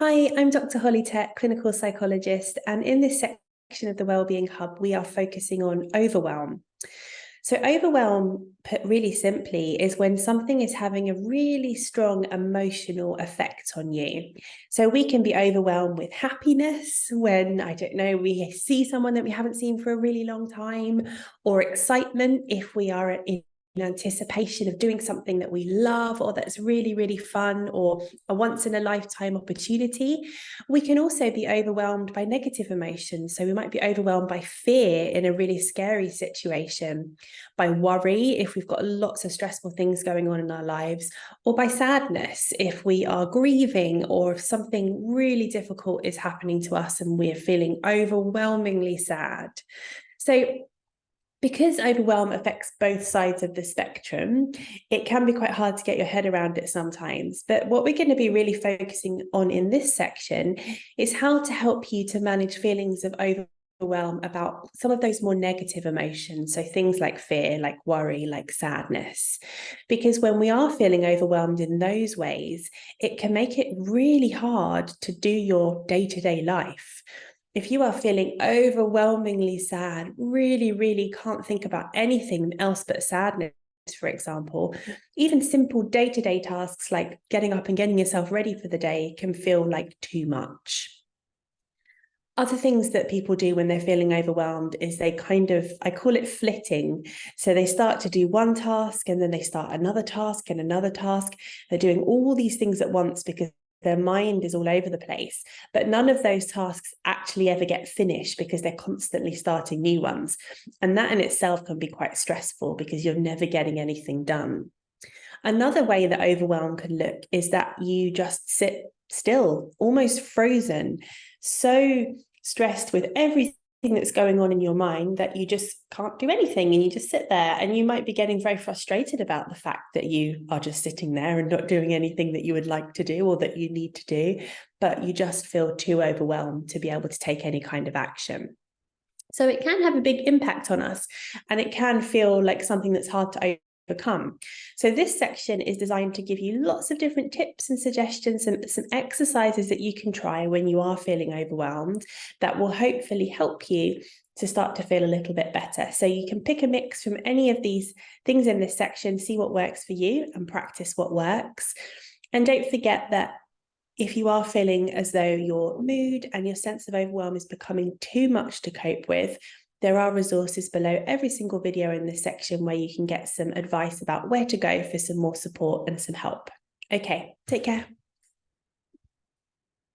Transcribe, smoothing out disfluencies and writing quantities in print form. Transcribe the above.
Hi, I'm Dr. Holly Tech, clinical psychologist, and in this section of the Wellbeing Hub, we are focusing on overwhelm. So overwhelm, put really simply, is when something is having a really strong emotional effect on you. So we can be overwhelmed with happiness when, I don't know, we see someone that we haven't seen for a really long time, or excitement if we are in anticipation of doing something that we love or that's really, really fun or a once in a lifetime opportunity. We can also be overwhelmed by negative emotions. So we might be overwhelmed by fear in a really scary situation, by worry if we've got lots of stressful things going on in our lives, or by sadness if we are grieving or if something really difficult is happening to us and we're feeling overwhelmingly sad. So because overwhelm affects both sides of the spectrum, it can be quite hard to get your head around it sometimes. But what we're going to be really focusing on in this section is how to help you to manage feelings of overwhelm about some of those more negative emotions. So things like fear, like worry, like sadness. Because when we are feeling overwhelmed in those ways, it can make it really hard to do your day-to-day life. If you are feeling overwhelmingly sad, really, really can't think about anything else but sadness, for example, even simple day-to-day tasks like getting up and getting yourself ready for the day can feel like too much. Other things that people do when they're feeling overwhelmed is they I call it flitting. So they start to do one task and then they start another task and another task. They're doing all these things at once because their mind is all over the place, but none of those tasks actually ever get finished because they're constantly starting new ones. And that in itself can be quite stressful because you're never getting anything done. Another way that overwhelm can look is that you just sit still, almost frozen, so stressed with everything that's going on in your mind that you just can't do anything and you just sit there, and you might be getting very frustrated about the fact that you are just sitting there and not doing anything that you would like to do or that you need to do, but you just feel too overwhelmed to be able to take any kind of action. So it can have a big impact on us, and it can feel like something that's hard to overcome. So this section is designed to give you lots of different tips and suggestions and some exercises that you can try when you are feeling overwhelmed that will hopefully help you to start to feel a little bit better. So you can pick a mix from any of these things in this section, see what works for you and practice what works. And don't forget that if you are feeling as though your mood and your sense of overwhelm is becoming too much to cope with, there are resources below every single video in this section where you can get some advice about where to go for some more support and some help. Okay, take care.